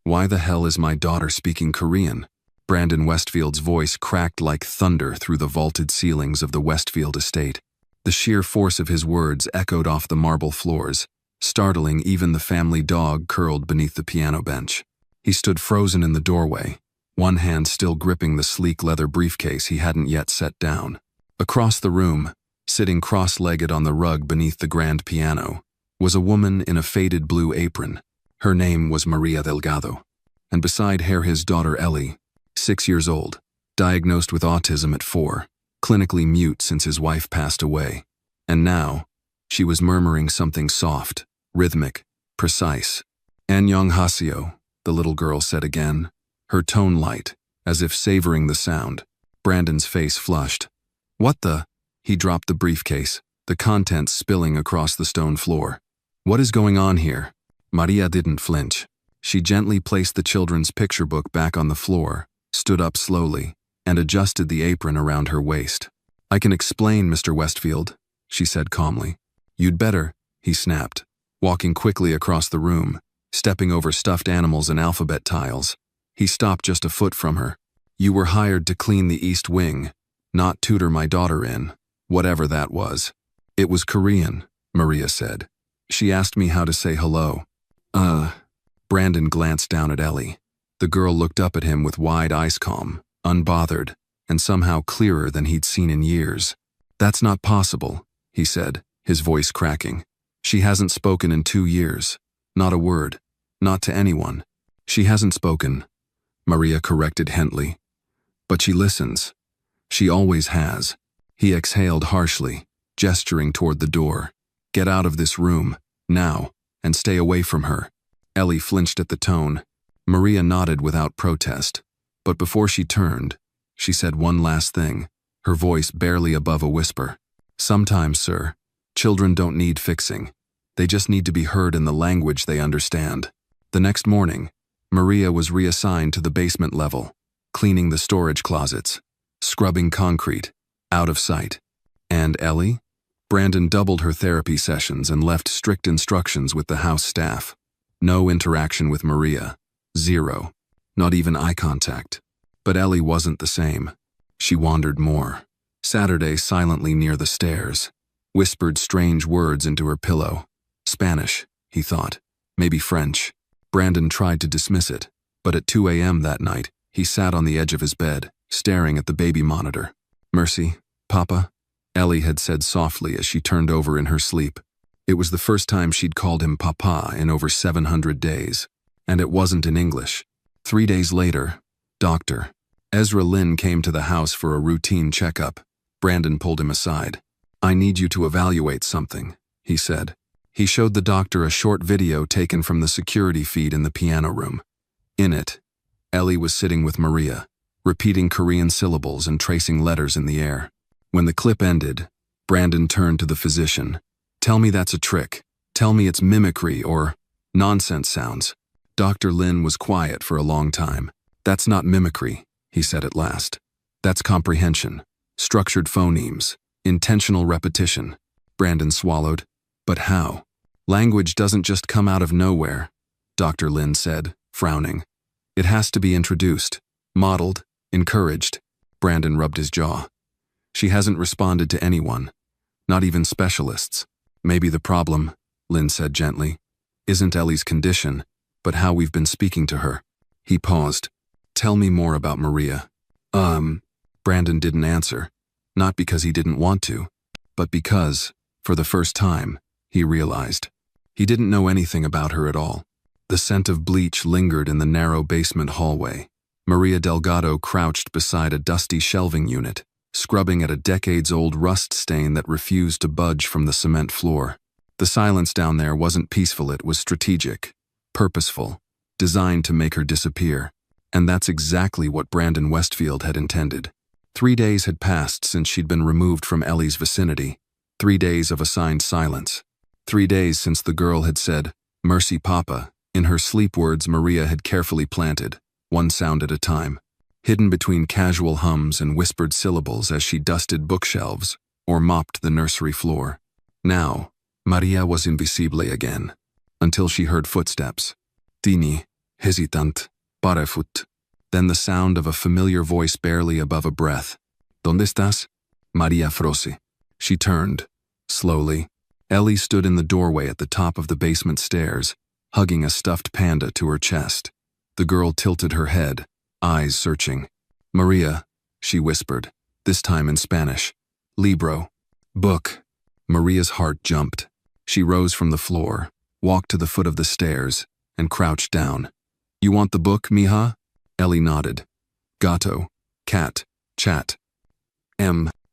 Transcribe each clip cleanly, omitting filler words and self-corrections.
Why the hell is my daughter speaking Korean? Brandon Westfield's voice cracked like thunder through the vaulted ceilings of the Westfield estate. The sheer force of his words echoed off the marble floors, startling even the family dog curled beneath the piano bench. He stood frozen in the doorway, one hand still gripping the sleek leather briefcase he hadn't yet set down. Across the room, sitting cross-legged on the rug beneath the grand piano, was a woman in a faded blue apron. Her name was Maria Delgado, and beside her his daughter Ellie, 6 years old, diagnosed with autism at 4, clinically mute since his wife passed away. And now, she was murmuring something soft, rhythmic, precise. "Annyeonghaseyo," the little girl said again, her tone light, as if savoring the sound. Brandon's face flushed. "What the?" He dropped the briefcase, the contents spilling across the stone floor. "What is going on here?" Maria didn't flinch. She gently placed the children's picture book back on the floor, stood up slowly, and adjusted the apron around her waist. "I can explain, Mr. Westfield," she said calmly. "You'd better," he snapped, walking quickly across the room, stepping over stuffed animals and alphabet tiles. He stopped just a foot from her. "You were hired to clean the East Wing, not tutor my daughter in, whatever that was." "It was Korean," Maria said. "She asked me how to say hello." Brandon glanced down at Ellie. The girl looked up at him with wide eyes, calm, unbothered, and somehow clearer than he'd seen in years. "That's not possible," he said, his voice cracking. "She hasn't spoken in 2 years. Not a word. Not to anyone." "She hasn't spoken," Maria corrected Hentley. "But she listens. She always has." He exhaled harshly, gesturing toward the door. "Get out of this room, now, and stay away from her." Ellie flinched at the tone. Maria nodded without protest, but before she turned, she said one last thing, her voice barely above a whisper. "Sometimes, sir, children don't need fixing. They just need to be heard in the language they understand." The next morning, Maria was reassigned to the basement level, cleaning the storage closets, scrubbing concrete, out of sight. And Ellie? Brandon doubled her therapy sessions and left strict instructions with the house staff. No interaction with Maria. 0. Not even eye contact. But Ellie wasn't the same. She wandered more. Saturday silently near the stairs. Whispered strange words into her pillow. Spanish, he thought. Maybe French. Brandon tried to dismiss it, but at 2 a.m. that night, he sat on the edge of his bed, staring at the baby monitor. "Mercy, Papa," Ellie had said softly as she turned over in her sleep. It was the first time she'd called him Papa in over 700 days, and it wasn't in English. 3 days later, Dr. Ezra Lin came to the house for a routine checkup. Brandon pulled him aside. "I need you to evaluate something," he said. He showed the doctor a short video taken from the security feed in the piano room. In it, Ellie was sitting with Maria, repeating Korean syllables and tracing letters in the air. When the clip ended, Brandon turned to the physician. "Tell me that's a trick. Tell me it's mimicry or nonsense sounds." Dr. Lin was quiet for a long time. "That's not mimicry," he said at last. "That's comprehension. Structured phonemes. Intentional repetition." Brandon swallowed. "But how?" "Language doesn't just come out of nowhere," Dr. Lin said, frowning. "It has to be introduced, modeled, encouraged." Brandon rubbed his jaw. "She hasn't responded to anyone, not even specialists." "Maybe the problem," Lin said gently, "isn't Ellie's condition, but how we've been speaking to her." He paused. "Tell me more about Maria." Brandon didn't answer, not because he didn't want to, but because, for the first time, he realized. He didn't know anything about her at all. The scent of bleach lingered in the narrow basement hallway. Maria Delgado crouched beside a dusty shelving unit, scrubbing at a decades-old rust stain that refused to budge from the cement floor. The silence down there wasn't peaceful, it was strategic, purposeful, designed to make her disappear. And that's exactly what Brandon Westfield had intended. 3 days had passed since she'd been removed from Ellie's vicinity. 3 days of assigned silence. 3 days since the girl had said, "Mercy, Papa," in her sleep words Maria had carefully planted, one sound at a time, hidden between casual hums and whispered syllables as she dusted bookshelves or mopped the nursery floor. Now, Maria was invisible again, until she heard footsteps. "Tini," Hesitant. Barefut. Then the sound of a familiar voice barely above a breath. ¿Dónde estás? Maria Frossi. She turned. Slowly. Ellie stood in the doorway at the top of the basement stairs, hugging a stuffed panda to her chest. The girl tilted her head, eyes searching. Maria, she whispered, this time in Spanish. Libro. Book. Maria's heart jumped. She rose from the floor, walked to the foot of the stairs, and crouched down. You want the book, mija? Ellie nodded. Gato. Cat. Chat.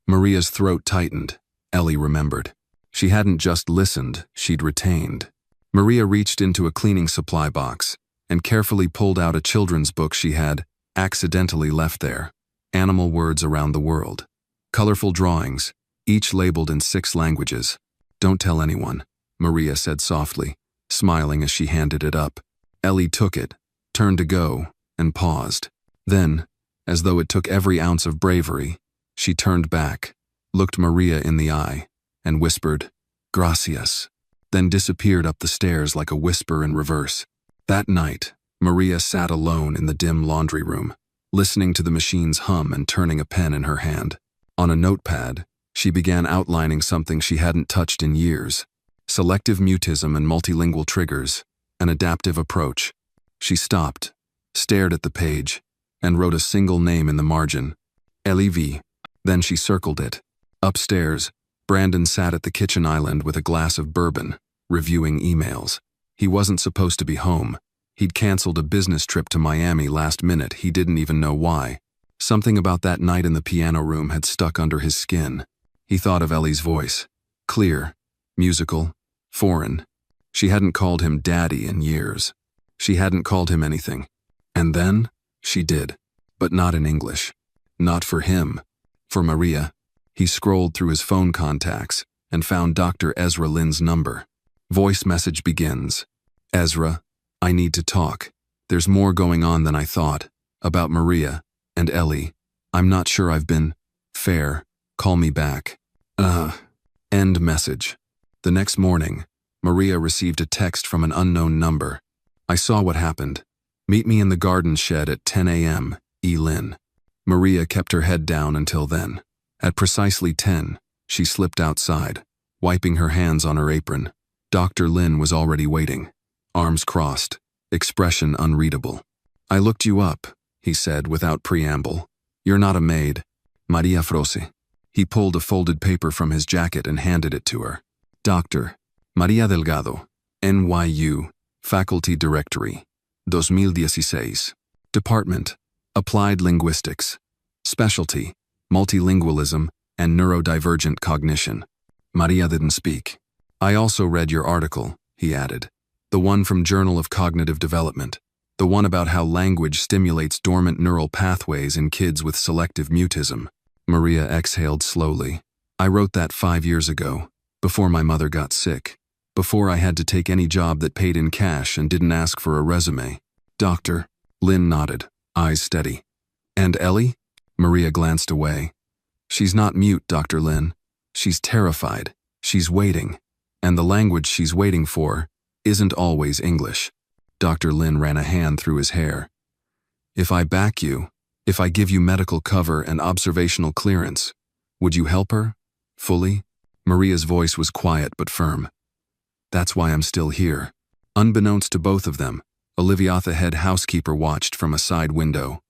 Maria's throat tightened. Ellie remembered. She hadn't just listened, she'd retained. Maria reached into a cleaning supply box and carefully pulled out a children's book she had accidentally left there. Animal words around the world. Colorful drawings, each labeled in 6 languages. Don't tell anyone, Maria said softly, smiling as she handed it up. Ellie took it, turned to go, and paused. Then, as though it took every ounce of bravery, she turned back, looked Maria in the eye, and whispered, Gracias, then disappeared up the stairs like a whisper in reverse. That night, Maria sat alone in the dim laundry room, listening to the machine's hum and turning a pen in her hand. On a notepad, she began outlining something she hadn't touched in years. Selective mutism and multilingual triggers, an adaptive approach. She stopped, stared at the page, and wrote a single name in the margin, Ellie. Then she circled it. Upstairs, Brandon sat at the kitchen island with a glass of bourbon, reviewing emails. He wasn't supposed to be home. He'd canceled a business trip to Miami last minute, he didn't even know why. Something about that night in the piano room had stuck under his skin. He thought of Ellie's voice. Clear, musical, foreign. She hadn't called him daddy in years. She hadn't called him anything. And then, she did. But not in English. Not for him. For Maria. He scrolled through his phone contacts and found Dr. Ezra Lynn's number. Voice message begins. Ezra, I need to talk. There's more going on than I thought. About Maria and Ellie. I'm not sure I've been fair. Call me back. End message. The next morning, Maria received a text from an unknown number. I saw what happened. Meet me in the garden shed at 10 a.m., E. Lynn. Maria kept her head down until then. At precisely 10, she slipped outside, wiping her hands on her apron. Dr. Lynn was already waiting, arms crossed, expression unreadable. I looked you up, he said without preamble. You're not a maid. Maria Frossi. He pulled a folded paper from his jacket and handed it to her. Doctor, Maria Delgado, NYU, Faculty Directory, 2016. Department, Applied Linguistics. Specialty, Multilingualism and Neurodivergent Cognition. Maria didn't speak. I also read your article, he added. The one from Journal of Cognitive Development. The one about how language stimulates dormant neural pathways in kids with selective mutism. Maria exhaled slowly. I wrote that 5 years ago, before my mother got sick, before I had to take any job that paid in cash and didn't ask for a resume. Doctor, Lynn nodded, eyes steady. And Ellie? Maria glanced away. She's not mute, Dr. Lynn. She's terrified. She's waiting. And the language she's waiting for isn't always English. Dr. Lynn ran a hand through his hair. If I back you, if I give you medical cover and observational clearance, would you help her? Fully? Maria's voice was quiet but firm. That's why I'm still here. Unbeknownst to both of them, Olivia, the head housekeeper, watched from a side window.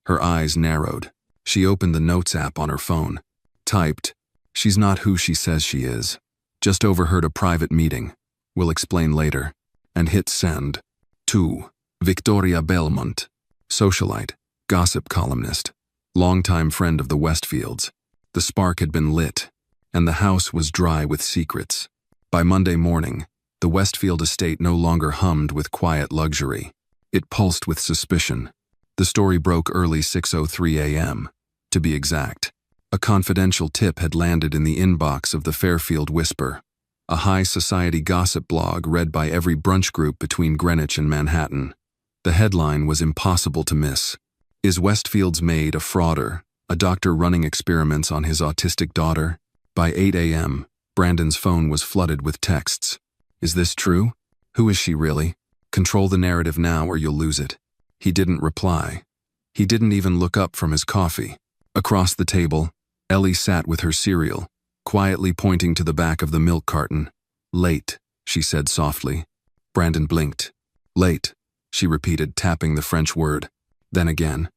Her eyes narrowed. She opened the Notes app on her phone. Typed, she's not who she says she is. Just overheard a private meeting. We'll explain later. And hit send. 2. Victoria Belmont. Socialite. Gossip columnist. Longtime friend of the Westfields. The spark had been lit, and the house was dry with secrets. By Monday morning, the Westfield estate no longer hummed with quiet luxury. It pulsed with suspicion. The story broke early 6:03 a.m., to be exact. A confidential tip had landed in the inbox of the Fairfield Whisper, a high society gossip blog read by every brunch group between Greenwich and Manhattan. The headline was impossible to miss. Is Westfield's maid a frauder, a doctor running experiments on his autistic daughter? By 8 a.m., Brandon's phone was flooded with texts. Is this true? Who is she really? Control the narrative now or you'll lose it. He didn't reply. He didn't even look up from his coffee. Across the table, Ellie sat with her cereal, quietly pointing to the back of the milk carton. "Late," she said softly. Brandon blinked. "Late," she repeated, tapping the French word. Then again,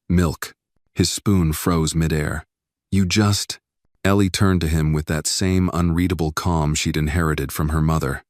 "Milk." His spoon froze midair. "You just—" Ellie turned to him with that same unreadable calm she'd inherited from her mother.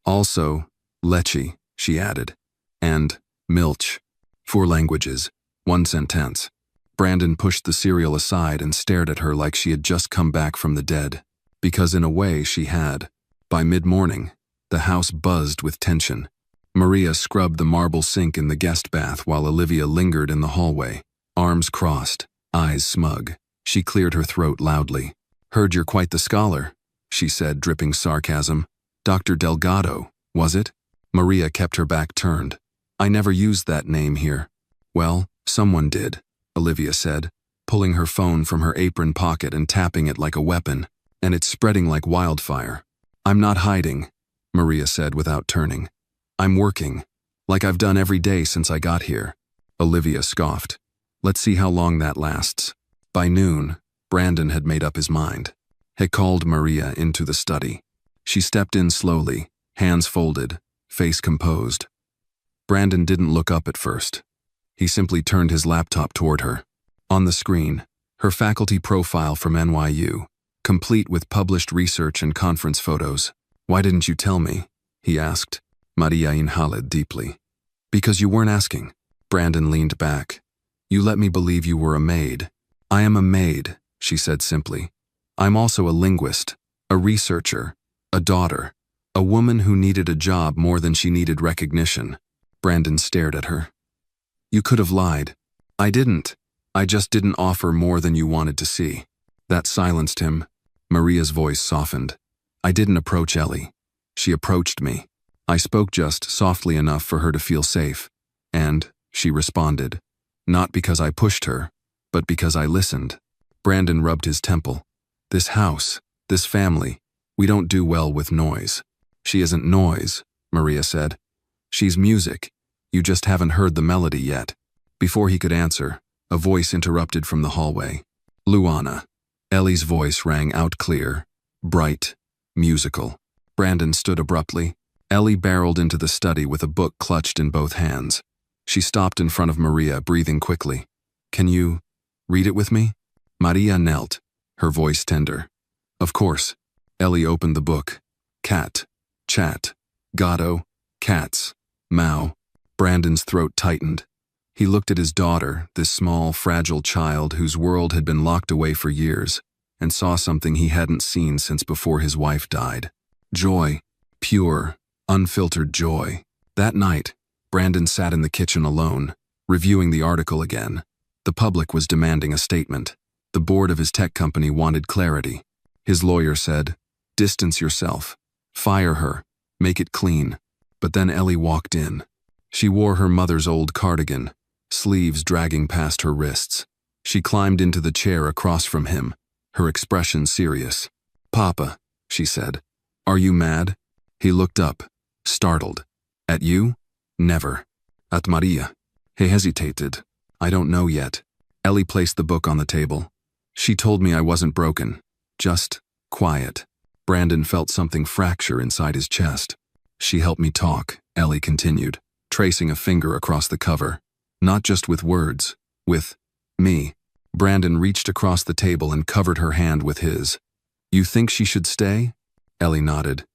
"Also, leche," she added. "And milch. 4 languages, 1 sentence." Brandon pushed the cereal aside and stared at her like she had just come back from the dead. Because in a way she had. By mid-morning, the house buzzed with tension. Maria scrubbed the marble sink in the guest bath while Olivia lingered in the hallway, arms crossed, eyes smug. She cleared her throat loudly. "Heard you're quite the scholar," she said, dripping sarcasm. "Dr. Delgado, was it?" Maria kept her back turned. "I never used that name here." "Well, someone did," Olivia said, pulling her phone from her apron pocket and tapping it like a weapon. "And it's spreading like wildfire." "I'm not hiding," Maria said without turning. "I'm working, like I've done every day since I got here." Olivia scoffed. "Let's see how long that lasts." By noon, Brandon had made up his mind. He called Maria into the study. She stepped in slowly, hands folded, face composed. Brandon didn't look up at first. He simply turned his laptop toward her. On the screen, her faculty profile from NYU, complete with published research and conference photos. "Why didn't you tell me?" he asked. Maria inhaled deeply. "Because you weren't asking." Brandon leaned back. "You let me believe you were a maid." "I am a maid," she said simply. "I'm also a linguist, a researcher, a daughter, a woman who needed a job more than she needed recognition." Brandon stared at her. "You could have lied." "I didn't. I just didn't offer more than you wanted to see." That silenced him. Maria's voice softened. "I didn't approach Ellie. She approached me. I spoke just softly enough for her to feel safe. And she responded. Not because I pushed her, but because I listened." Brandon rubbed his temple. "This house, this family, we don't do well with noise." "She isn't noise," Maria said. "She's music. You just haven't heard the melody yet." Before he could answer, a voice interrupted from the hallway. "Luana." Ellie's voice rang out clear, bright, musical. Brandon stood abruptly. Ellie barreled into the study with a book clutched in both hands. She stopped in front of Maria, breathing quickly. "Can you read it with me?" Maria knelt, her voice tender. "Of course." Ellie opened the book. "Cat, chat, gato, cats, Mao." Brandon's throat tightened. He looked at his daughter, this small, fragile child whose world had been locked away for years, and saw something he hadn't seen since before his wife died. Joy, pure, unfiltered joy. That night, Brandon sat in the kitchen alone, reviewing the article again. The public was demanding a statement. The board of his tech company wanted clarity. His lawyer said, "Distance yourself. Fire her. Make it clean." But then Ellie walked in. She wore her mother's old cardigan, sleeves dragging past her wrists. She climbed into the chair across from him, her expression serious. "Papa," she said, "are you mad?" He looked up, startled. "At you? Never." "At Maria." He hesitated. "I don't know yet." Ellie placed the book on the table. "She told me I wasn't broken, just quiet." Brandon felt something fracture inside his chest. "She helped me talk," Ellie continued, tracing a finger across the cover. "Not just with words, with me." Brandon reached across the table and covered her hand with his. "You think she should stay?" Ellie nodded.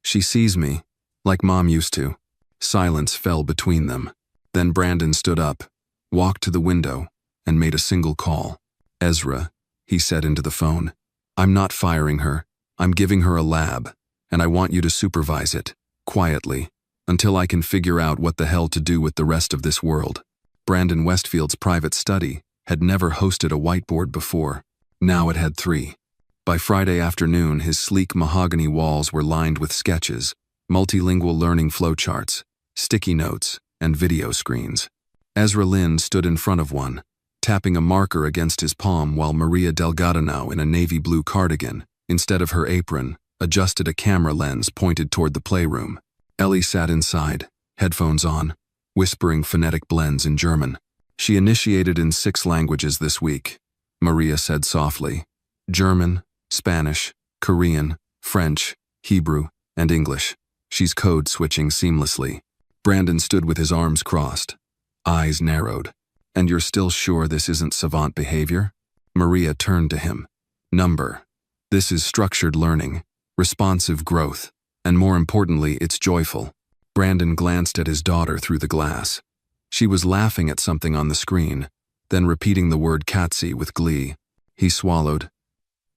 "She sees me, like Mom used to." Silence fell between them. Then Brandon stood up, walked to the window, and made a single call. "Ezra," he said into the phone, "I'm not firing her. I'm giving her a lab, and I want you to supervise it, quietly, until I can figure out what the hell to do with the rest of this world." Brandon Westfield's private study had never hosted a whiteboard before. Now it had 3. By Friday afternoon, his sleek mahogany walls were lined with sketches, multilingual learning flowcharts, sticky notes, and video screens. Ezra Lynn stood in front of one, tapping a marker against his palm while Maria Delgado, in a navy blue cardigan, instead of her apron, adjusted a camera lens pointed toward the playroom. Ellie sat inside, headphones on, whispering phonetic blends in German. She initiated in 6 languages this week, Maria said softly. German, Spanish, Korean, French, Hebrew, and English. She's code switching seamlessly. Brandon stood with his arms crossed, eyes narrowed. And you're still sure this isn't savant behavior? Maria turned to him. Number. This is structured learning, responsive growth, and more importantly, it's joyful. Brandon glanced at his daughter through the glass. She was laughing at something on the screen, then repeating the word Katsi with glee. He swallowed.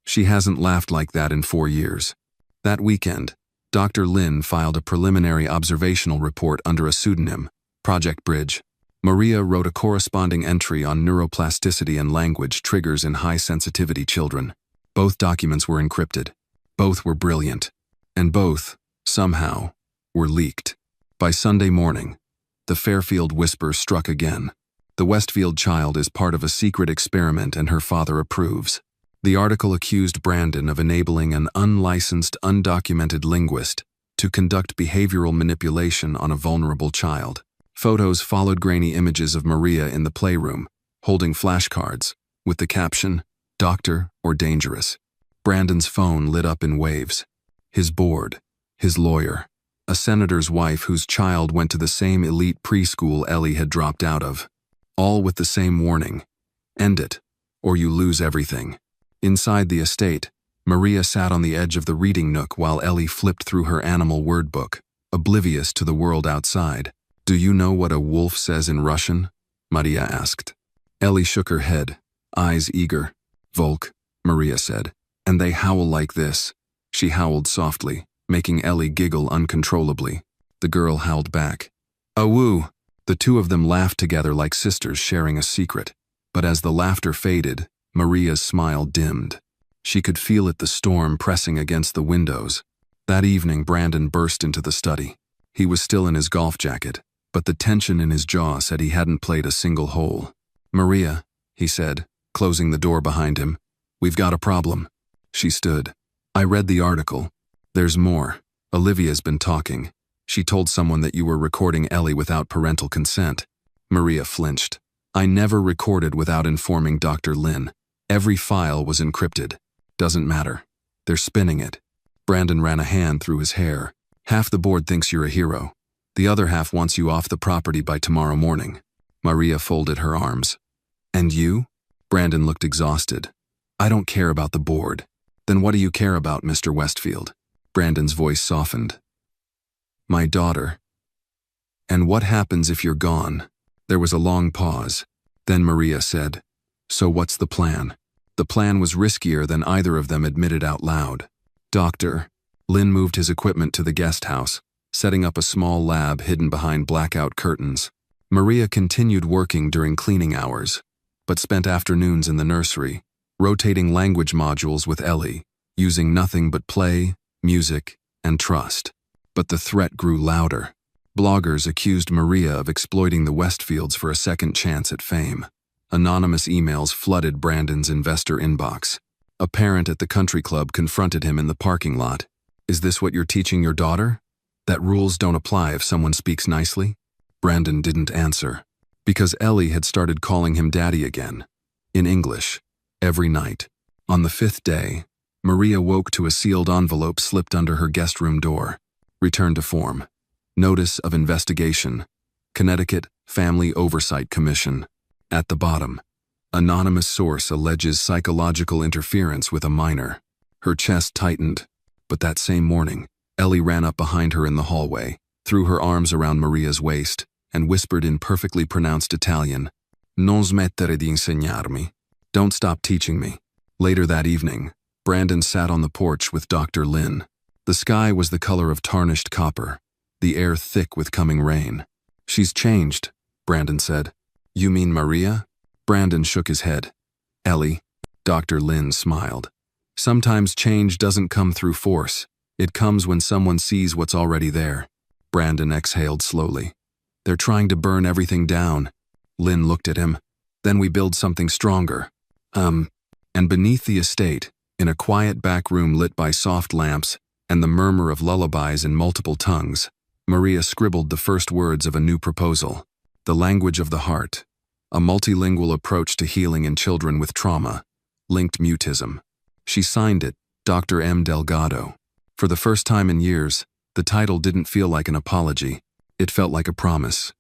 She hasn't laughed like that in 4 years. That weekend, Dr. Lin filed a preliminary observational report under a pseudonym, Project Bridge. Maria wrote a corresponding entry on neuroplasticity and language triggers in high-sensitivity children. Both documents were encrypted. Both were brilliant. And both, somehow, were leaked. By Sunday morning, the Fairfield whisper struck again. The Westfield child is part of a secret experiment and her father approves. The article accused Brandon of enabling an unlicensed, undocumented linguist to conduct behavioral manipulation on a vulnerable child. Photos followed grainy images of Maria in the playroom, holding flashcards, with the caption, "Doctor or dangerous." Brandon's phone lit up in waves. His board, his lawyer, a senator's wife whose child went to the same elite preschool Ellie had dropped out of. All with the same warning: end it, or you lose everything. Inside the estate, Maria sat on the edge of the reading nook while Ellie flipped through her animal word book, oblivious to the world outside. Do you know what a wolf says in Russian? Maria asked. Ellie shook her head, eyes eager. Volk, Maria said. And they howl like this. She howled softly, making Ellie giggle uncontrollably. The girl howled back. Awoo! The two of them laughed together like sisters sharing a secret. But as the laughter faded, Maria's smile dimmed. She could feel the storm pressing against the windows. That evening, Brandon burst into the study. He was still in his golf jacket, but the tension in his jaw said he hadn't played a single hole. Maria, he said, closing the door behind him, we've got a problem. She stood. I read the article. There's more. Olivia's been talking. She told someone that you were recording Ellie without parental consent. Maria flinched. I never recorded without informing Dr. Lin. Every file was encrypted. Doesn't matter. They're spinning it. Brandon ran a hand through his hair. Half the board thinks you're a hero. The other half wants you off the property by tomorrow morning. Maria folded her arms. And you? Brandon looked exhausted. I don't care about the board. Then what do you care about, Mr. Westfield? Brandon's voice softened. My daughter. And what happens if you're gone? There was a long pause. Then Maria said, so what's the plan? The plan was riskier than either of them admitted out loud. Doctor. Lin moved his equipment to the guest house, setting up a small lab hidden behind blackout curtains. Maria continued working during cleaning hours, but spent afternoons in the nursery, rotating language modules with Ellie, using nothing but play, music, and trust. But the threat grew louder. Bloggers accused Maria of exploiting the Westfields for a second chance at fame. Anonymous emails flooded Brandon's investor inbox. A parent at the country club confronted him in the parking lot. Is this what you're teaching your daughter? That rules don't apply if someone speaks nicely? Brandon didn't answer, because Ellie had started calling him daddy again, in English, every night. On the 5th day, Maria woke to a sealed envelope slipped under her guest room door. Return to form. Notice of investigation. Connecticut Family Oversight Commission. At the bottom, anonymous source alleges psychological interference with a minor. Her chest tightened, but that same morning, Ellie ran up behind her in the hallway, threw her arms around Maria's waist, and whispered in perfectly pronounced Italian, Non smettere di insegnarmi. Don't stop teaching me. Later that evening, Brandon sat on the porch with Dr. Lin. The sky was the color of tarnished copper, the air thick with coming rain. She's changed, Brandon said. You mean Maria? Brandon shook his head. Ellie, Dr. Lin smiled. Sometimes change doesn't come through force. It comes when someone sees what's already there. Brandon exhaled slowly. They're trying to burn everything down. Lin looked at him. Then we build something stronger. And beneath the estate, in a quiet back room lit by soft lamps and the murmur of lullabies in multiple tongues, Maria scribbled the first words of a new proposal. The language of the heart. A multilingual approach to healing in children with trauma. Linked mutism. She signed it, Dr. M. Delgado. For the first time in years, the title didn't feel like an apology. It felt like a promise.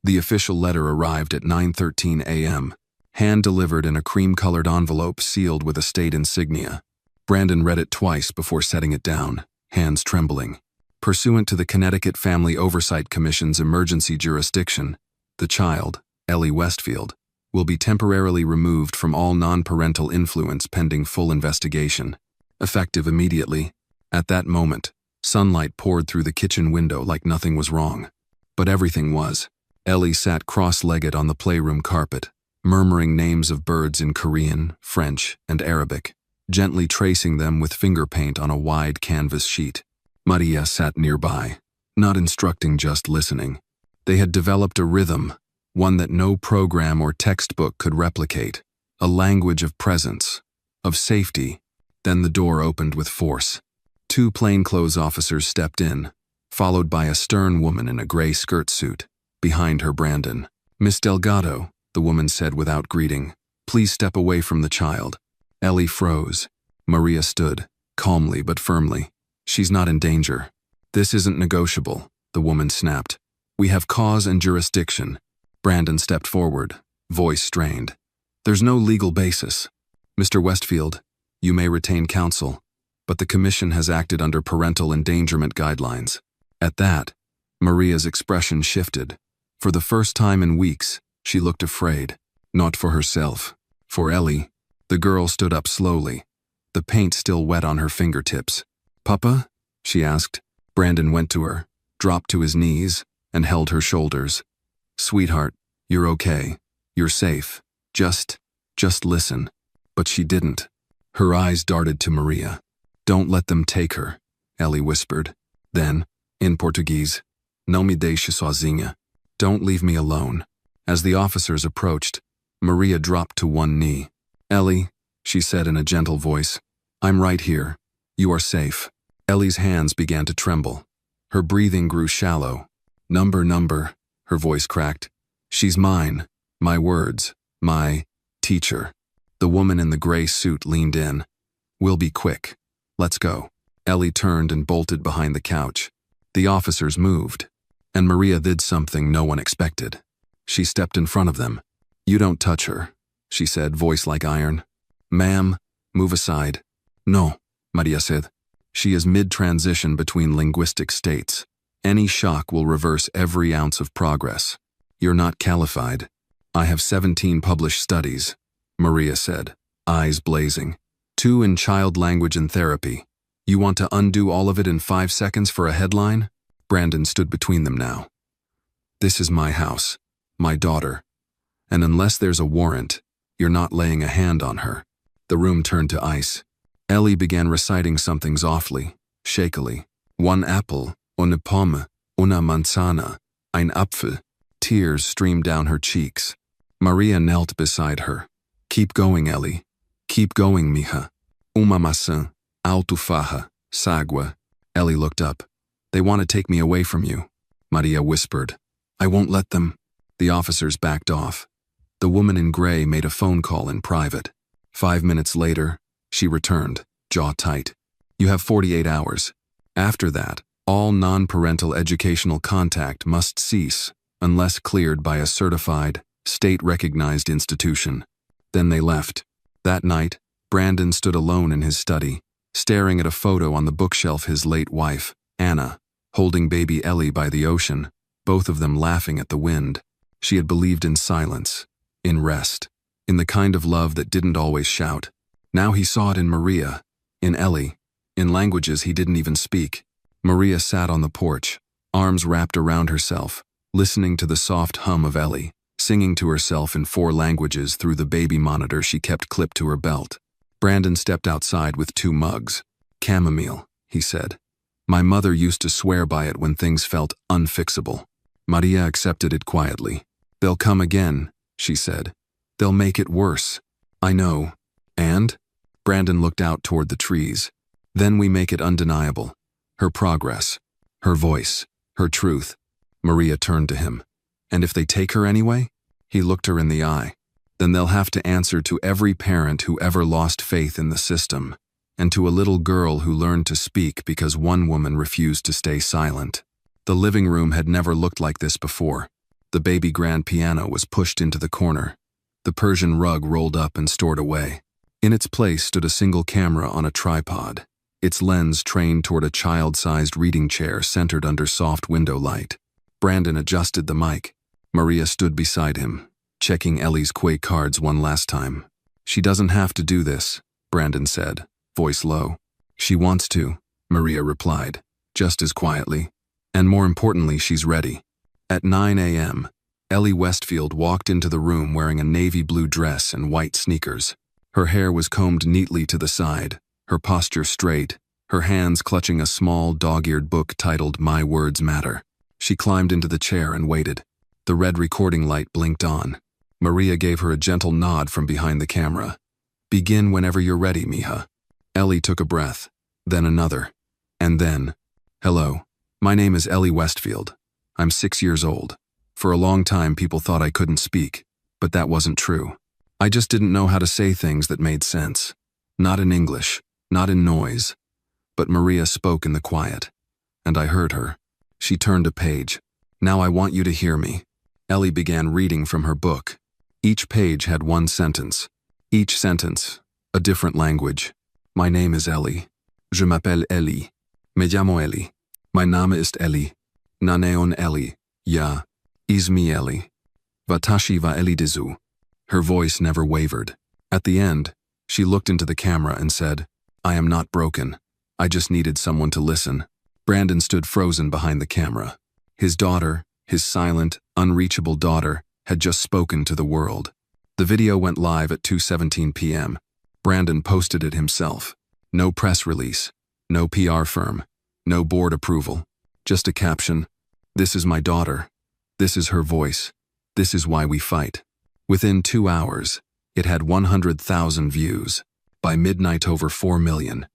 The official letter arrived at 9:13 a.m., hand-delivered in a cream-colored envelope sealed with a state insignia. Brandon read it twice before setting it down, hands trembling. Pursuant to the Connecticut Family Oversight Commission's emergency jurisdiction, the child, Ellie Westfield, will be temporarily removed from all non-parental influence pending full investigation. Effective immediately. At that moment, sunlight poured through the kitchen window like nothing was wrong. But everything was. Ellie sat cross-legged on the playroom carpet, murmuring names of birds in Korean, French, and Arabic, gently tracing them with finger paint on a wide canvas sheet. Maria sat nearby, not instructing, just listening. They had developed a rhythm, one that no program or textbook could replicate, a language of presence, of safety. Then the door opened with force. 2 plainclothes officers stepped in, followed by a stern woman in a gray skirt suit. Behind her, Brandon. "Miss Delgado," the woman said without greeting, "please step away from the child." Ellie froze. Maria stood, calmly but firmly. "She's not in danger." "This isn't negotiable," the woman snapped. "We have cause and jurisdiction." Brandon stepped forward, voice strained. "There's no legal basis. Mr. Westfield, you may retain counsel, but the commission has acted under parental endangerment guidelines." At that, Maria's expression shifted. For the first time in weeks, she looked afraid. Not for herself, for Ellie. The girl stood up slowly, the paint still wet on her fingertips. "Papa?" she asked. Brandon went to her, dropped to his knees, and held her shoulders. "Sweetheart, you're okay. You're safe. Just listen." But she didn't. Her eyes darted to Maria. "Don't let them take her," Ellie whispered. Then, in Portuguese, "Não me deixe sozinha." "Don't leave me alone." As the officers approached, Maria dropped to one knee. "Ellie," she said in a gentle voice, "I'm right here. You are safe." Ellie's hands began to tremble. Her breathing grew shallow. Number, her voice cracked. "She's mine. My words. My teacher." The woman in the gray suit leaned in. "We'll be quick. Let's go." Ellie turned and bolted behind the couch. The officers moved, and Maria did something no one expected. She stepped in front of them. "You don't touch her," she said, voice like iron. "Ma'am, move aside." "No," Maria said. "She is mid-transition between linguistic states. Any shock will reverse every ounce of progress. You're not qualified." "I have 17 published studies," Maria said, eyes blazing. 2 in child language and therapy. You want to undo all of it in 5 seconds for a headline?" Brandon stood between them now. "This is my house, my daughter, and unless there's a warrant, you're not laying a hand on her." The room turned to ice. Ellie began reciting something softly, shakily. "1 apple, une pomme, una manzana, ein Apfel." Tears streamed down her cheeks. Maria knelt beside her. "Keep going, Ellie. Keep going, mija. Uma maçã, altufaha, sagua." Ellie looked up. "They want to take me away from you," Maria whispered. "I won't let them." The officers backed off. The woman in gray made a phone call in private. 5 minutes later, she returned, jaw tight. "You have 48 hours. After that, all non-parental educational contact must cease unless cleared by a certified, state-recognized institution." Then they left. That night, Brandon stood alone in his study, staring at a photo on the bookshelf his late wife, Anna, holding baby Ellie by the ocean, both of them laughing at the wind. She had believed in silence, in rest, in the kind of love that didn't always shout. Now he saw it in Maria, in Ellie, in languages he didn't even speak. Maria sat on the porch, arms wrapped around herself, listening to the soft hum of Ellie, singing to herself in 4 languages through the baby monitor she kept clipped to her belt. Brandon stepped outside with 2 mugs. "Chamomile," he said. "My mother used to swear by it when things felt unfixable." Maria accepted it quietly. "They'll come again," she said. "They'll make it worse." "I know." "And?" Brandon looked out toward the trees. "Then we make it undeniable. Her progress, her voice, Her truth. Maria turned to him. And if they take her anyway? He looked her in the eye. Then they'll have to answer to every parent who ever lost faith in the system, and to a little girl who learned to speak because one woman refused to stay silent. The living room had never looked like this before. The baby grand piano was pushed into the corner. The Persian rug rolled up and stored away. In its place stood a single camera on a tripod, its lens trained toward a child-sized reading chair centered under soft window light. Brandon adjusted the mic. Maria stood beside him, checking Ellie's Quake cards one last time. "She doesn't have to do this," Brandon said, voice low. "She wants to," Maria replied, just as quietly. "And more importantly, she's ready." At 9 a.m., Ellie Westfield walked into the room wearing a navy blue dress and white sneakers. Her hair was combed neatly to the side, her posture straight, her hands clutching a small, dog-eared book titled My Words Matter. She climbed into the chair and waited. The red recording light blinked on. Maria gave her a gentle nod from behind the camera. "Begin whenever you're ready, Mija." Ellie took a breath, then another, and then, "Hello, my name is Ellie Westfield. I'm 6 years old. For a long time people thought I couldn't speak, but that wasn't true. I just didn't know how to say things that made sense. Not in English, not in noise." But Maria spoke in the quiet, and I heard her. She turned a page. "Now I want you to hear me." Ellie began reading from her book. Each page had one sentence. Each sentence, a different language. "My name is Ellie. Je m'appelle Ellie. Me llamo Ellie. Mein Name ist Ellie. Naneon Ellie. Ja. Izmi Ellie. Watashi wa Ellie desu." Her voice never wavered. At the end, she looked into the camera and said, "I am not broken. I just needed someone to listen." Brandon stood frozen behind the camera. His daughter, his silent, unreachable daughter, had just spoken to the world. The video went live at 2:17 p.m. Brandon posted it himself. No press release, no PR firm, no board approval. Just a caption, "This is my daughter. This is her voice. This is why we fight." Within 2 hours, it had 100,000 views. By midnight, over 4 million.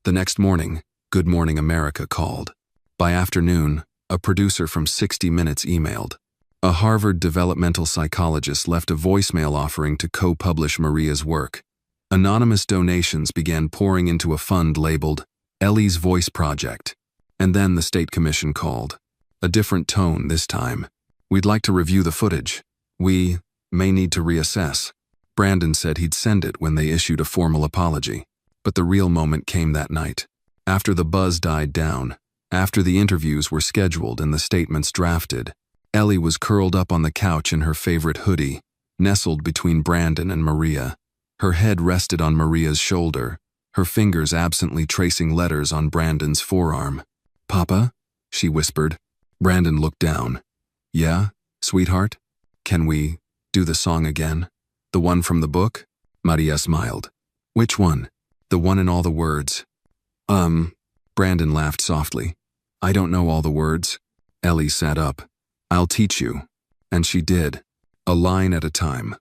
The next morning, Good Morning America called. By afternoon, a producer from 60 Minutes emailed. A Harvard developmental psychologist left a voicemail offering to co-publish Maria's work. Anonymous donations began pouring into a fund labeled Ellie's Voice Project. And then the state commission called. A different tone this time. "We'd like to review the footage. We may need to reassess." Brandon said he'd send it when they issued a formal apology. But the real moment came that night. After the buzz died down, after the interviews were scheduled and the statements drafted, Ellie was curled up on the couch in her favorite hoodie, nestled between Brandon and Maria. Her head rested on Maria's shoulder, her fingers absently tracing letters on Brandon's forearm. "Papa?" she whispered. Brandon looked down. "Yeah, sweetheart? Can we do the song again? The one from the book?" Maria smiled. "Which one?" "The one in all the words." Brandon laughed softly. "I don't know all the words." Ellie sat up. "I'll teach you." And she did. A line at a time.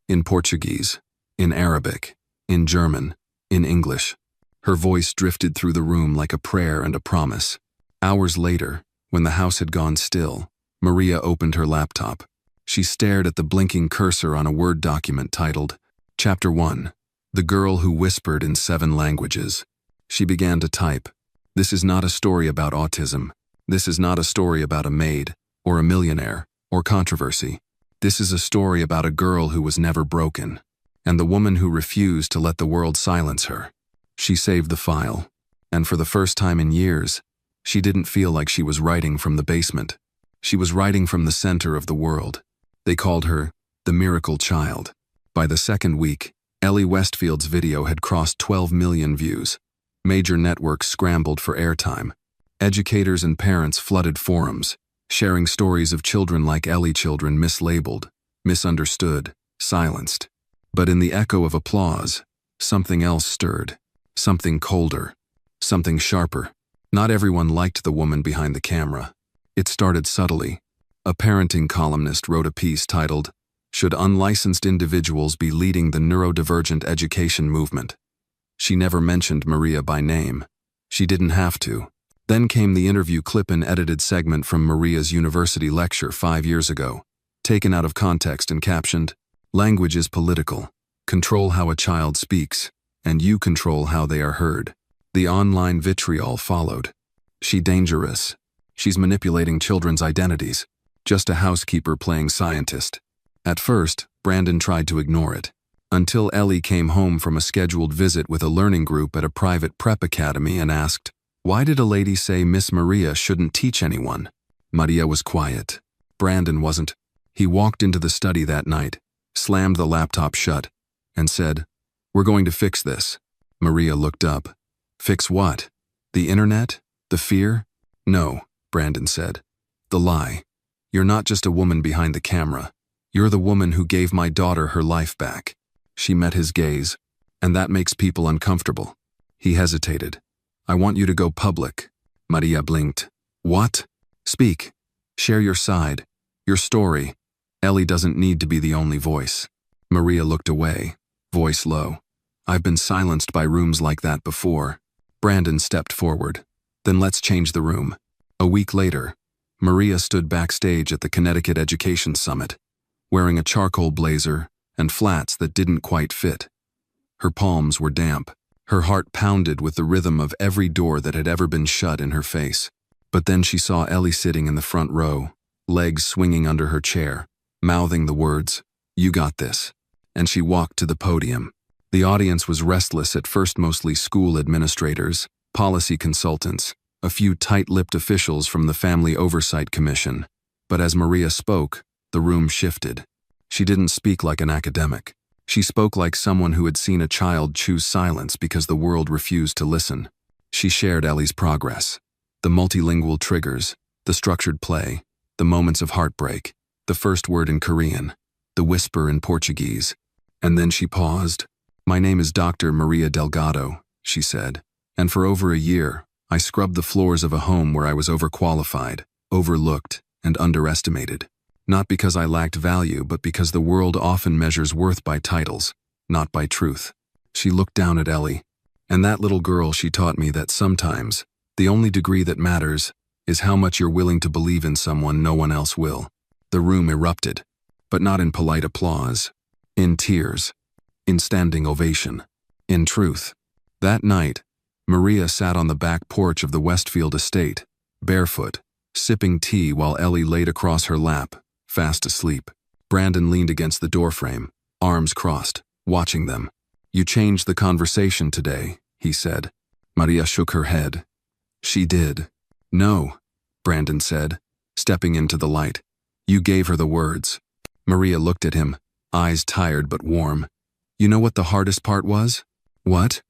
In Portuguese, in Arabic, in German, in English. Her voice drifted through the room like a prayer and a promise. Hours later, when the house had gone still, Maria opened her laptop. She stared at the blinking cursor on a Word document titled, Chapter 1, The Girl Who Whispered in 7 Languages. She began to type. This is not a story about autism. This is not a story about a maid, or a millionaire, or controversy. This is a story about a girl who was never broken, and the woman who refused to let the world silence her. She saved the file, and for the first time in years, she didn't feel like she was writing from the basement. She was writing from the center of the world. They called her the Miracle Child. By the second week, Ellie Westfield's video had crossed 12 million views. Major networks scrambled for airtime. Educators and parents flooded forums, sharing stories of children like Ellie, children mislabeled, misunderstood, silenced. But in the echo of applause, something else stirred, something colder, something sharper. Not everyone liked the woman behind the camera. It started subtly. A parenting columnist wrote a piece titled, Should Unlicensed Individuals Be Leading the Neurodivergent Education Movement? She never mentioned Maria by name. She didn't have to. Then came the interview clip, an edited segment from Maria's university lecture 5 years ago, taken out of context and captioned, "Language is political. Control how a child speaks, and you control how they are heard." The online vitriol followed. "She dangerous. She's manipulating children's identities. Just a housekeeper playing scientist." At first, Brandon tried to ignore it, until Ellie came home from a scheduled visit with a learning group at a private prep academy and asked, "Why did a lady say Miss Maria shouldn't teach anyone?" Maria was quiet. Brandon wasn't. He walked into the study that night, slammed the laptop shut, and said, "We're going to fix this." Maria looked up. "Fix what? The internet? The fear?" "No," Brandon said. "The lie. You're not just a woman behind the camera. You're the woman who gave my daughter her life back." She met his gaze, "And that makes people uncomfortable." He hesitated. "I want you to go public." Maria blinked. "What?" "Speak. Share your side. Your story. Ellie doesn't need to be the only voice." Maria looked away, voice low. "I've been silenced by rooms like that before." Brandon stepped forward. "Then let's change the room." A week later, Maria stood backstage at the Connecticut Education Summit, wearing a charcoal blazer and flats that didn't quite fit. Her palms were damp. Her heart pounded with the rhythm of every door that had ever been shut in her face. But then she saw Ellie sitting in the front row, legs swinging under her chair, mouthing the words, "You got this." And she walked to the podium. The audience was restless at first, mostly school administrators, policy consultants, a few tight-lipped officials from the Family Oversight Commission. But as Maria spoke, the room shifted. She didn't speak like an academic. She spoke like someone who had seen a child choose silence because the world refused to listen. She shared Ellie's progress, the multilingual triggers, the structured play, the moments of heartbreak, the first word in Korean, the whisper in Portuguese. And then she paused. "My name is Dr. Maria Delgado," she said, "and for over a year, I scrubbed the floors of a home where I was overqualified, overlooked, and underestimated. Not because I lacked value, but because the world often measures worth by titles, not by truth." She looked down at Ellie. "And that little girl, she taught me that sometimes, the only degree that matters is how much you're willing to believe in someone no one else will." The room erupted, but not in polite applause, in tears, in standing ovation, in truth. That night, Maria sat on the back porch of the Westfield estate, barefoot, sipping tea while Ellie laid across her lap, fast asleep. Brandon leaned against the doorframe, arms crossed, watching them. "You changed the conversation today," he said. Maria shook her head. "She did." "No," Brandon said, stepping into the light. "You gave her the words." Maria looked at him, eyes tired but warm. "You know what the hardest part was?" "What?"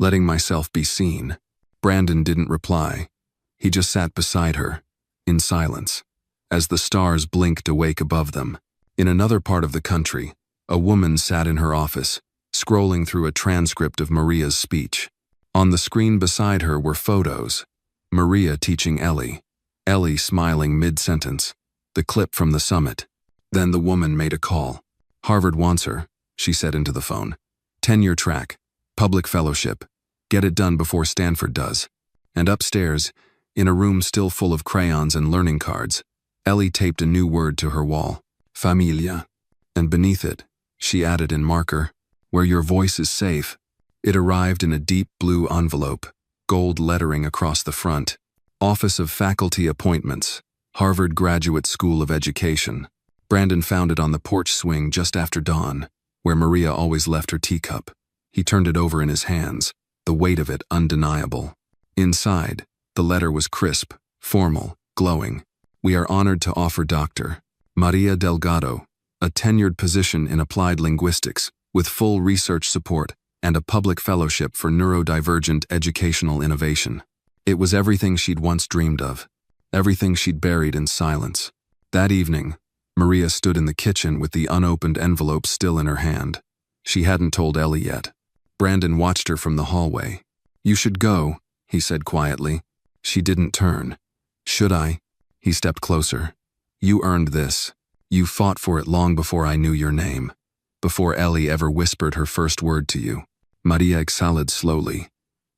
"Letting myself be seen." Brandon didn't reply. He just sat beside her, in silence, as the stars blinked awake above them. In another part of the country, a woman sat in her office, scrolling through a transcript of Maria's speech. On the screen beside her were photos. Maria teaching Ellie, Ellie smiling mid-sentence, the clip from the summit. Then the woman made a call. "Harvard wants her," she said into the phone. "Tenure track, public fellowship. Get it done before Stanford does." And upstairs, in a room still full of crayons and learning cards, Ellie taped a new word to her wall, "Familia." And beneath it, she added in marker, "Where your voice is safe." It arrived in a deep blue envelope, gold lettering across the front. Office of Faculty Appointments, Harvard Graduate School of Education. Brandon found it on the porch swing just after dawn, where Maria always left her teacup. He turned it over in his hands, the weight of it undeniable. Inside, the letter was crisp, formal, glowing. "We are honored to offer Dr. Maria Delgado a tenured position in applied linguistics with full research support and a public fellowship for neurodivergent educational innovation." It was everything she'd once dreamed of, everything she'd buried in silence. That evening, Maria stood in the kitchen with the unopened envelope still in her hand. She hadn't told Ellie yet. Brandon watched her from the hallway. "You should go," he said quietly. She didn't turn. "Should I?" He stepped closer. "You earned this. You fought for it long before I knew your name, before Ellie ever whispered her first word to you." Maria exhaled slowly.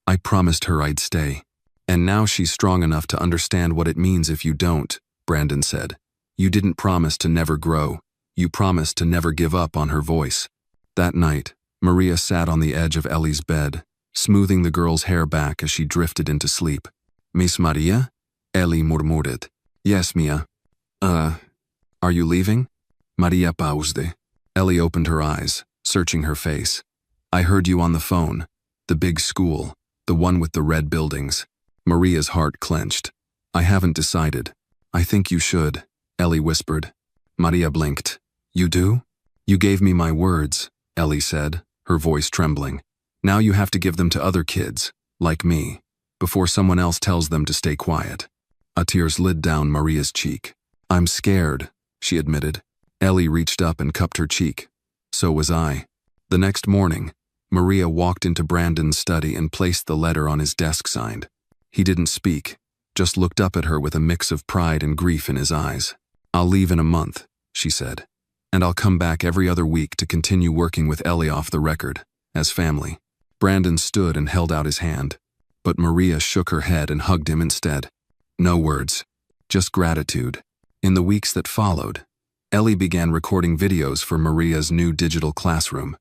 "I promised her I'd stay." And now she's strong enough to understand what it means if you don't, Brandon said. You didn't promise to never grow. You promised to never give up on her voice. That night, Maria sat on the edge of Ellie's bed, smoothing the girl's hair back as she drifted into sleep. Miss Maria? Ellie murmured. Yes, Mia. Are you leaving? Maria paused. Ellie opened her eyes, searching her face. I heard you on the phone. The big school, the one with the red buildings. Maria's heart clenched. I haven't decided. I think you should, Ellie whispered. Maria blinked. You do? You gave me my words, Ellie said, her voice trembling. Now you have to give them to other kids, like me, before someone else tells them to stay quiet. A tear slid down Maria's cheek. I'm scared, she admitted. Ellie reached up and cupped her cheek. So was I. The next morning, Maria walked into Brandon's study and placed the letter on his desk signed. He didn't speak, just looked up at her with a mix of pride and grief in his eyes. I'll leave in a month, she said, and I'll come back every other week to continue working with Ellie off the record, as family. Brandon stood and held out his hand, but Maria shook her head and hugged him instead. No words, just gratitude. In the weeks that followed, Ellie began recording videos for Maria's new digital classroom.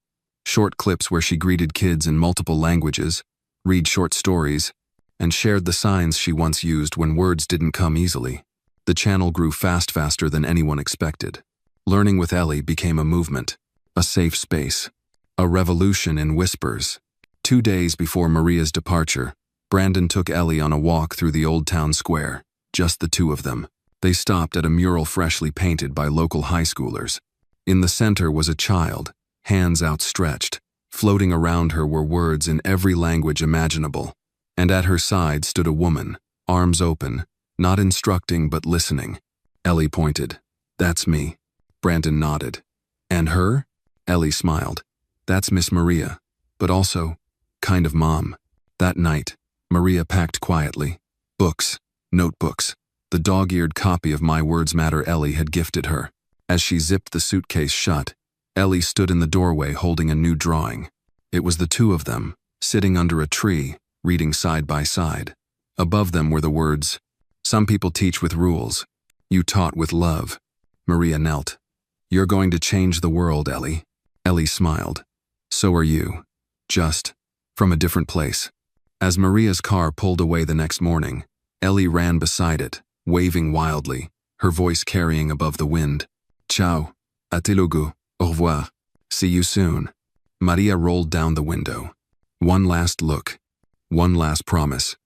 Short clips where she greeted kids in multiple languages, read short stories, and shared the signs she once used when words didn't come easily. The channel grew faster than anyone expected. Learning with Ellie became a movement, a safe space, a revolution in whispers. 2 days before Maria's departure, Brandon took Ellie on a walk through the old town square, just the two of them. They stopped at a mural freshly painted by local high schoolers. In the center was a child, hands outstretched. Floating around her were words in every language imaginable. And at her side stood a woman, arms open, not instructing but listening. Ellie pointed. That's me. Brandon nodded. And her? Ellie smiled. That's Miss Maria, but also, kind of mom. That night, Maria packed quietly. Books, notebooks, the dog-eared copy of My Words Matter Ellie had gifted her. As she zipped the suitcase shut, Ellie stood in the doorway holding a new drawing. It was the two of them, sitting under a tree, reading side by side. Above them were the words, Some people teach with rules. You taught with love. Maria knelt. You're going to change the world, Ellie. Ellie smiled. So are you. Just from a different place. As Maria's car pulled away the next morning, Ellie ran beside it, waving wildly, her voice carrying above the wind. Ciao. Atilugu. Au revoir. See you soon. Maria rolled down the window. One last look. One last promise.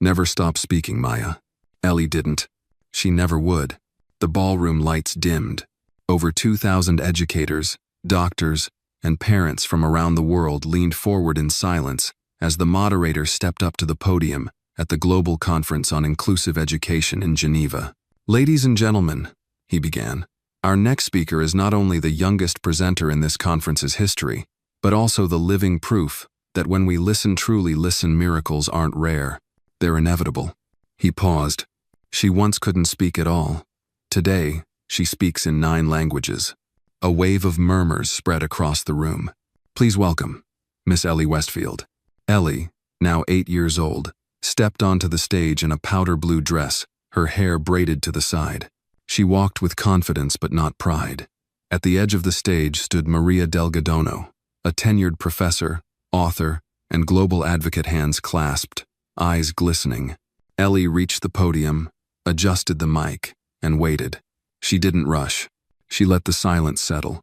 Never stop speaking, Maya. Ellie didn't. She never would. The ballroom lights dimmed. Over 2,000 educators, doctors, and parents from around the world leaned forward in silence as the moderator stepped up to the podium at the Global Conference on Inclusive Education in Geneva. Ladies and gentlemen, he began, our next speaker is not only the youngest presenter in this conference's history, but also the living proof that when we truly listen, miracles aren't rare. They're inevitable. He paused. She once couldn't speak at all. Today, she speaks in 9 languages. A wave of murmurs spread across the room. Please welcome Miss Ellie Westfield. Ellie, now 8 years old, stepped onto the stage in a powder blue dress, her hair braided to the side. She walked with confidence but not pride. At the edge of the stage stood Maria Delgadillo, a tenured professor, author, and global advocate, hands clasped, eyes glistening. Ellie reached the podium, adjusted the mic, and waited. She didn't rush. She let the silence settle.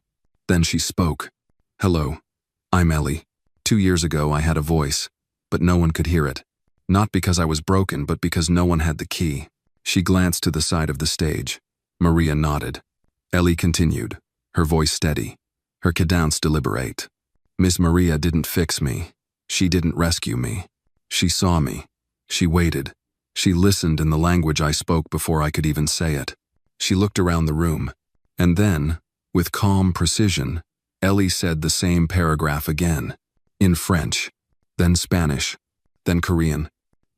Then she spoke. Hello, I'm Ellie. 2 years ago I had a voice, but no one could hear it. Not because I was broken, but because no one had the key. She glanced to the side of the stage. Maria nodded. Ellie continued, her voice steady, her cadence deliberate. Miss Maria didn't fix me. She didn't rescue me. She saw me. She waited. She listened in the language I spoke before I could even say it. She looked around the room. And then, with calm precision, Ellie said the same paragraph again. In French, then Spanish, then Korean,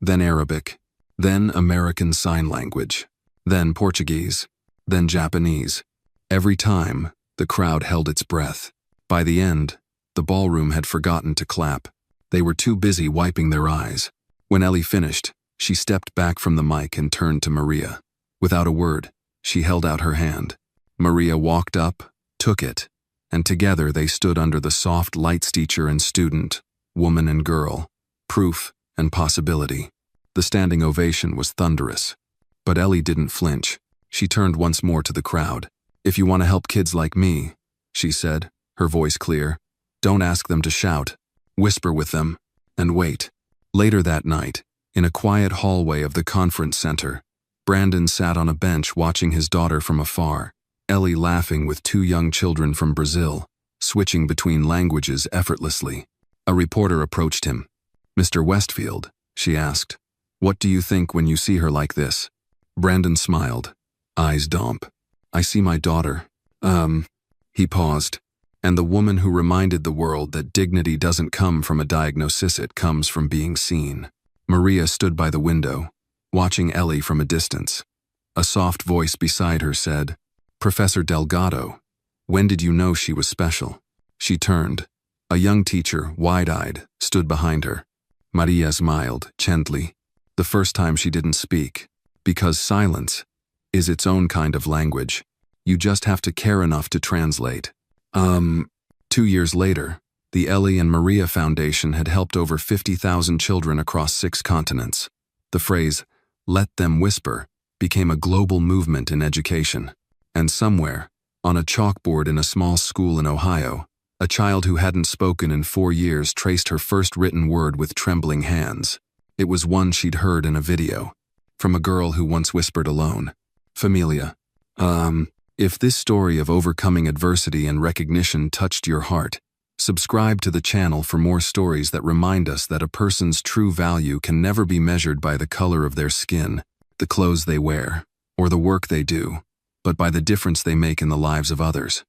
then Arabic, then American Sign Language, then Portuguese, then Japanese. Every time, the crowd held its breath. By the end, the ballroom had forgotten to clap. They were too busy wiping their eyes. When Ellie finished, She stepped back from the mic and turned to Maria. Without a word, she held out her hand. Maria walked up, took it, and together they stood under the soft lights. Teacher and student, woman and girl, proof and possibility. The standing ovation was thunderous. But Ellie didn't flinch. She turned once more to the crowd. "If you want to help kids like me," she said, her voice clear, "don't ask them to shout. Whisper with them, and wait." Later that night, in a quiet hallway of the conference center, Brandon sat on a bench watching his daughter from afar, Ellie laughing with two young children from Brazil, switching between languages effortlessly. A reporter approached him. "Mr. Westfield," she asked, "what do you think when you see her like this?" Brandon smiled, eyes damp. "I see my daughter." He paused. "And the woman who reminded the world that dignity doesn't come from a diagnosis, it comes from being seen." Maria stood by the window, watching Ellie from a distance. A soft voice beside her said, "Professor Delgado, when did you know she was special?" She turned. A young teacher, wide-eyed, stood behind her. Maria smiled, gently. The first time she didn't speak, because silence is its own kind of language. You just have to care enough to translate. 2 years later, the Ellie and Maria Foundation had helped over 50,000 children across 6 continents. The phrase, "let them whisper," became a global movement in education. And somewhere, on a chalkboard in a small school in Ohio, a child who hadn't spoken in 4 years traced her first written word with trembling hands. It was one she'd heard in a video, from a girl who once whispered alone, "Familia." If this story of overcoming adversity and recognition touched your heart, subscribe to the channel for more stories that remind us that a person's true value can never be measured by the color of their skin, the clothes they wear, or the work they do, but by the difference they make in the lives of others.